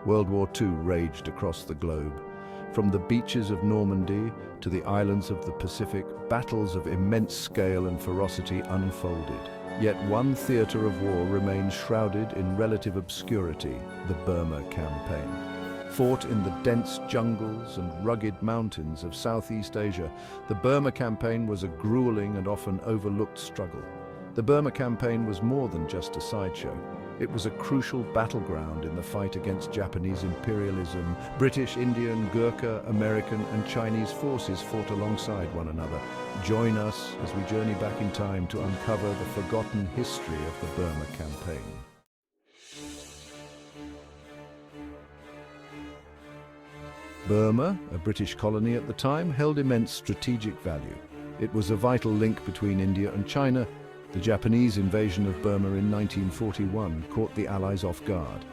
World War II raged across the globe. From the beaches of Normandy to the islands of the Pacific, battles of immense scale and ferocity unfolded. Yet one theater of war remained shrouded in relative obscurity, the Burma Campaign. Fought in the dense jungles and rugged mountains of Southeast Asia, the Burma Campaign was a grueling and often overlooked struggle. The Burma Campaign was more than just a sideshow. It was a crucial battleground in the fight against Japanese imperialism. British, Indian, Gurkha, American and Chinese forces fought alongside one another. Join us as we journey back in time to uncover the forgotten history of the Burma Campaign. Burma, a British colony at the time, held immense strategic value. It was a vital link between India and China. The Japanese invasion of Burma in 1941 caught the Allies off guard.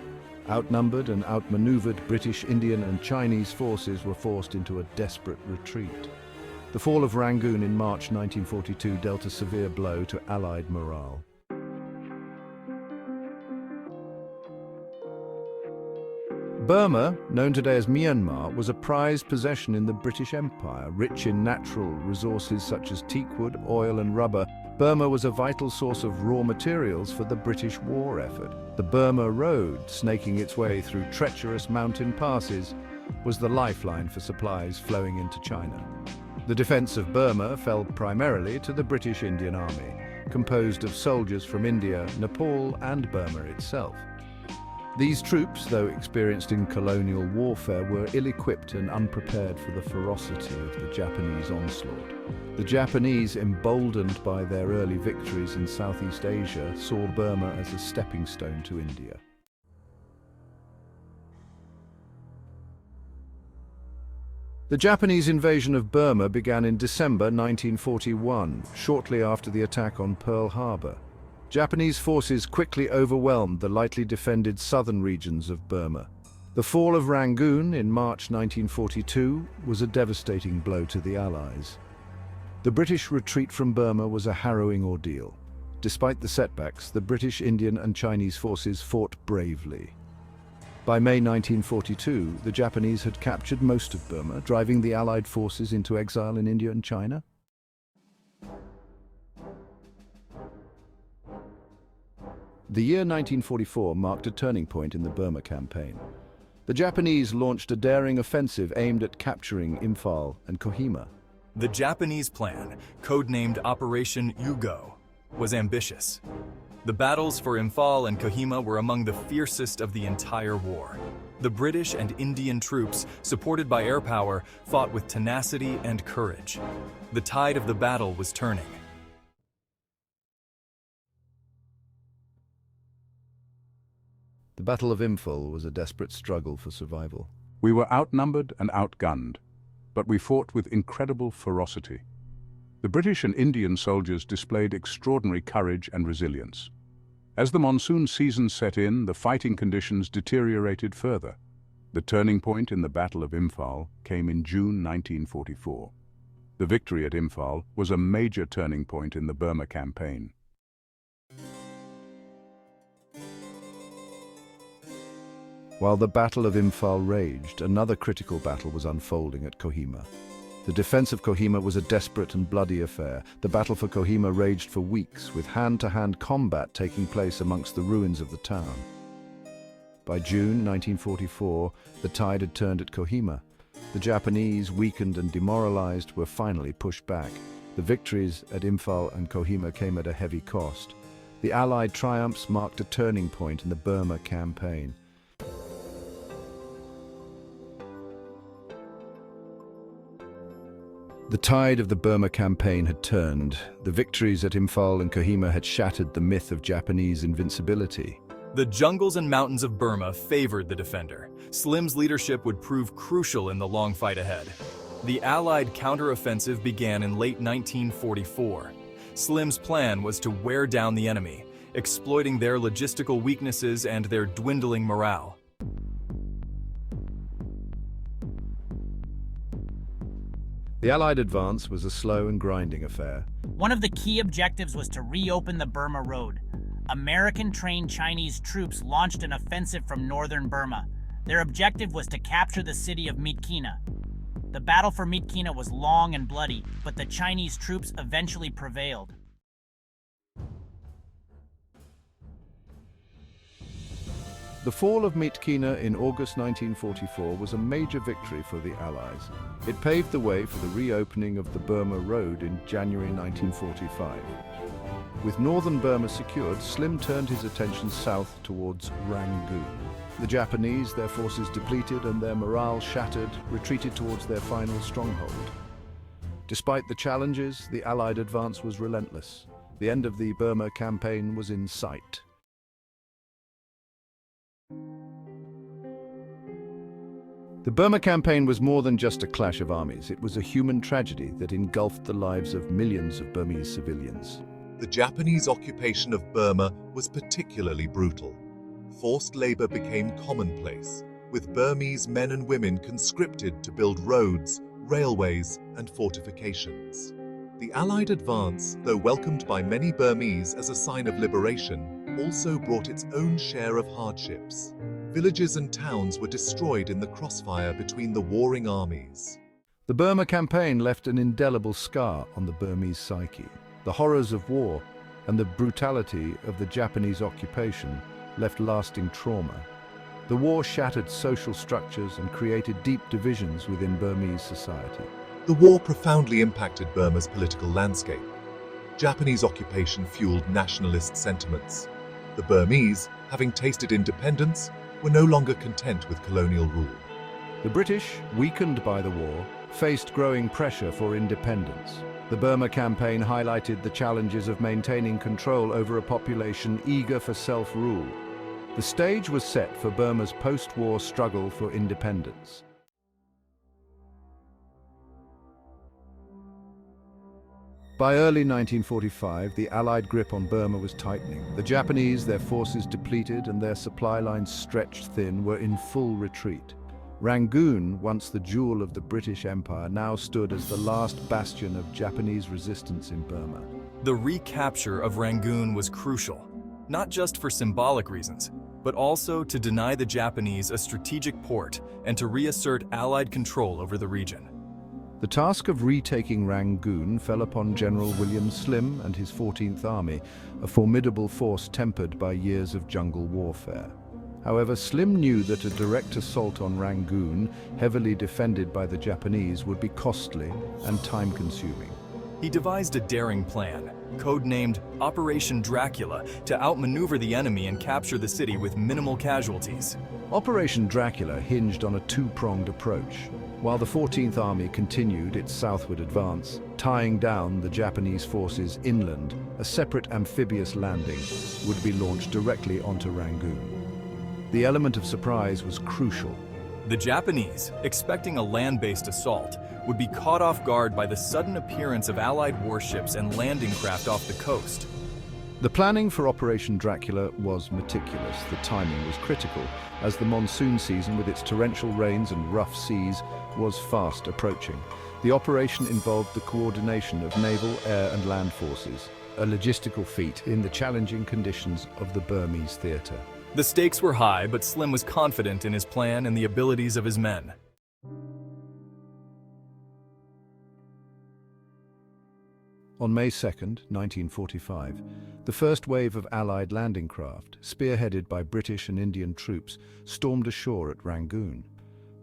Outnumbered and outmaneuvered, British, Indian and Chinese forces were forced into a desperate retreat. The fall of Rangoon in March 1942 dealt a severe blow to Allied morale. Burma, known today as Myanmar, was a prized possession in the British Empire, rich in natural resources such as teakwood, oil and rubber. Burma was a vital source of raw materials for the British war effort. The Burma Road, snaking its way through treacherous mountain passes, was the lifeline for supplies flowing into China. The defense of Burma fell primarily to the British Indian Army, composed of soldiers from India, Nepal and Burma itself. These troops, though experienced in colonial warfare, were ill-equipped and unprepared for the ferocity of the Japanese onslaught. The Japanese, emboldened by their early victories in Southeast Asia, saw Burma as a stepping stone to India. The Japanese invasion of Burma began in December 1941, shortly after the attack on Pearl Harbor. Japanese forces quickly overwhelmed the lightly defended southern regions of Burma. The fall of Rangoon in March 1942 was a devastating blow to the Allies. The British retreat from Burma was a harrowing ordeal. Despite the setbacks, the British, Indian and Chinese forces fought bravely. By May 1942, the Japanese had captured most of Burma, driving the Allied forces into exile in India and China. The year 1944 marked a turning point in the Burma campaign. The Japanese launched a daring offensive aimed at capturing Infal and Kohima. The Japanese plan, codenamed Operation Yugo, was ambitious. The battles for Infal and Kohima were among the fiercest of the entire war. The British and Indian troops, supported by air power, fought with tenacity and courage. The tide of the battle was turning. The Battle of Infal was a desperate struggle for survival. We were outnumbered and outgunned, but we fought with incredible ferocity. The British and Indian soldiers displayed extraordinary courage and resilience. As the monsoon season set in, the fighting conditions deteriorated further. The turning point in the Battle of Infal came in June 1944. The victory at Infal was a major turning point in the Burma campaign. While the Battle of Infal raged, another critical battle was unfolding at Kohima. The defense of Kohima was a desperate and bloody affair. The battle for Kohima raged for weeks, with hand-to-hand combat taking place amongst the ruins of the town. By June 1944, the tide had turned at Kohima. The Japanese, weakened and demoralized, were finally pushed back. The victories at Infal and Kohima came at a heavy cost. The Allied triumphs marked a turning point in the Burma campaign. The tide of the Burma campaign had turned. The victories at Infal and Kohima had shattered the myth of Japanese invincibility. The jungles and mountains of Burma favored the defender. Slim's leadership would prove crucial in the long fight ahead. The Allied counteroffensive began in late 1944. Slim's plan was to wear down the enemy, exploiting their logistical weaknesses and their dwindling morale. The Allied advance was a slow and grinding affair. One of the key objectives was to reopen the Burma Road. American-trained Chinese troops launched an offensive from northern Burma. Their objective was to capture the city of Myitkyina. The battle for Myitkyina was long and bloody, but the Chinese troops eventually prevailed. The fall of Myitkyina in August 1944 was a major victory for the Allies. It paved the way for the reopening of the Burma Road in January 1945. With northern Burma secured, Slim turned his attention south towards Rangoon. The Japanese, their forces depleted and their morale shattered, retreated towards their final stronghold. Despite the challenges, the Allied advance was relentless. The end of the Burma Campaign was in sight. The Burma Campaign was more than just a clash of armies. It was a human tragedy that engulfed the lives of millions of Burmese civilians. The Japanese occupation of Burma was particularly brutal. Forced labor became commonplace, with Burmese men and women conscripted to build roads, railways, and fortifications. The Allied advance, though welcomed by many Burmese as a sign of liberation, also brought its own share of hardships. Villages and towns were destroyed in the crossfire between the warring armies. The Burma Campaign left an indelible scar on the Burmese psyche. The horrors of war and the brutality of the Japanese occupation left lasting trauma. The war shattered social structures and created deep divisions within Burmese society. The war profoundly impacted Burma's political landscape. Japanese occupation fueled nationalist sentiments. The Burmese, having tasted independence, were no longer content with colonial rule. The British, weakened by the war, faced growing pressure for independence. The Burma Campaign highlighted the challenges of maintaining control over a population eager for self-rule. The stage was set for Burma's post-war struggle for independence. By early 1945, the Allied grip on Burma was tightening. The Japanese, their forces depleted and their supply lines stretched thin, were in full retreat. Rangoon, once the jewel of the British Empire, now stood as the last bastion of Japanese resistance in Burma. The recapture of Rangoon was crucial, not just for symbolic reasons, but also to deny the Japanese a strategic port and to reassert Allied control over the region. The task of retaking Rangoon fell upon General William Slim and his 14th Army, a formidable force tempered by years of jungle warfare. However, Slim knew that a direct assault on Rangoon, heavily defended by the Japanese, would be costly and time-consuming. He devised a daring plan, codenamed Operation Dracula, to outmaneuver the enemy and capture the city with minimal casualties. Operation Dracula hinged on a two-pronged approach. While the 14th Army continued its southward advance, tying down the Japanese forces inland, a separate amphibious landing would be launched directly onto Rangoon. The element of surprise was crucial. The Japanese, expecting a land-based assault, would be caught off guard by the sudden appearance of Allied warships and landing craft off the coast. The planning for Operation Dracula was meticulous. The timing was critical, as the monsoon season, with its torrential rains and rough seas, was fast approaching. The operation involved the coordination of naval, air and land forces, a logistical feat in the challenging conditions of the Burmese theater. The stakes were high, but Slim was confident in his plan and the abilities of his men. On May 2, 1945, the first wave of Allied landing craft, spearheaded by British and Indian troops, stormed ashore at Rangoon.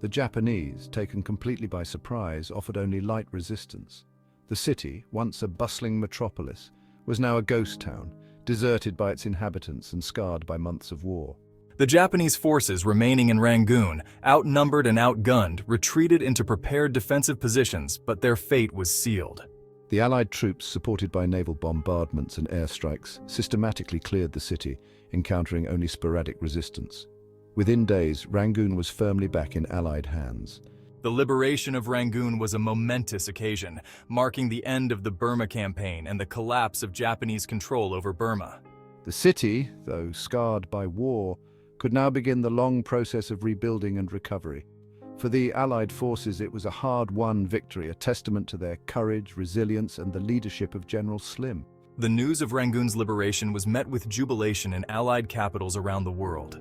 The Japanese, taken completely by surprise, offered only light resistance. The city, once a bustling metropolis, was now a ghost town, deserted by its inhabitants and scarred by months of war. The Japanese forces remaining in Rangoon, outnumbered and outgunned, retreated into prepared defensive positions, but their fate was sealed. The Allied troops, supported by naval bombardments and airstrikes, systematically cleared the city, encountering only sporadic resistance. Within days, Rangoon was firmly back in Allied hands. The liberation of Rangoon was a momentous occasion, marking the end of the Burma Campaign and the collapse of Japanese control over Burma. The city, though scarred by war, could now begin the long process of rebuilding and recovery. For the Allied forces, it was a hard-won victory, a testament to their courage, resilience, and the leadership of General Slim. The news of Rangoon's liberation was met with jubilation in Allied capitals around the world.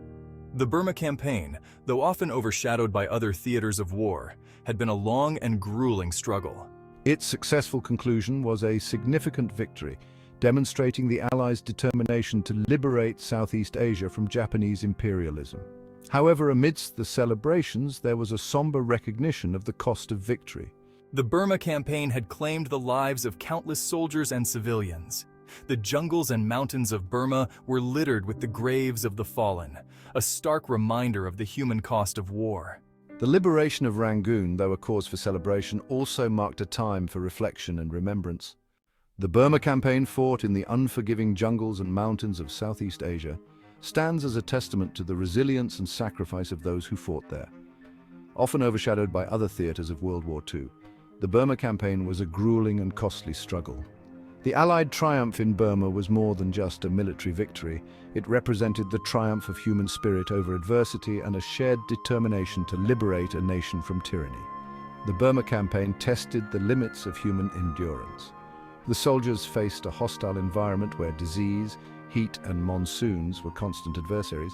The Burma Campaign, though often overshadowed by other theaters of war, had been a long and grueling struggle. Its successful conclusion was a significant victory, demonstrating the Allies' determination to liberate Southeast Asia from Japanese imperialism. However, amidst the celebrations, there was a somber recognition of the cost of victory. The Burma Campaign had claimed the lives of countless soldiers and civilians. The jungles and mountains of Burma were littered with the graves of the fallen, a stark reminder of the human cost of war. The liberation of Rangoon, though a cause for celebration, also marked a time for reflection and remembrance. The Burma Campaign, fought in the unforgiving jungles and mountains of Southeast Asia, stands as a testament to the resilience and sacrifice of those who fought there. Often overshadowed by other theaters of World War II, the Burma Campaign was a grueling and costly struggle. The Allied triumph in Burma was more than just a military victory. It represented the triumph of human spirit over adversity and a shared determination to liberate a nation from tyranny. The Burma Campaign tested the limits of human endurance. The soldiers faced a hostile environment where disease, heat, and monsoons were constant adversaries.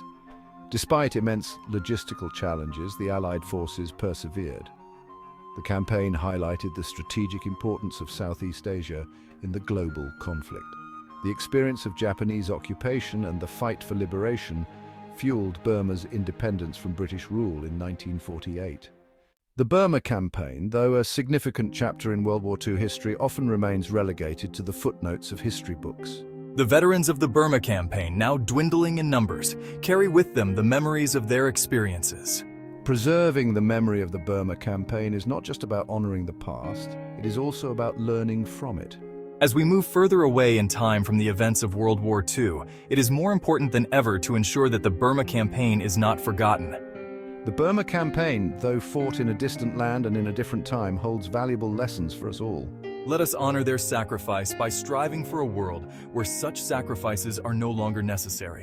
Despite immense logistical challenges, the Allied forces persevered. The campaign highlighted the strategic importance of Southeast Asia in the global conflict. The experience of Japanese occupation and the fight for liberation fueled Burma's independence from British rule in 1948. The Burma Campaign, though a significant chapter in World War II history, often remains relegated to the footnotes of history books. The veterans of the Burma Campaign, now dwindling in numbers, carry with them the memories of their experiences. Preserving the memory of the Burma Campaign is not just about honoring the past, it is also about learning from it. As we move further away in time from the events of World War II, it is more important than ever to ensure that the Burma Campaign is not forgotten. The Burma Campaign, though fought in a distant land and in a different time, holds valuable lessons for us all. Let us honor their sacrifice by striving for a world where such sacrifices are no longer necessary.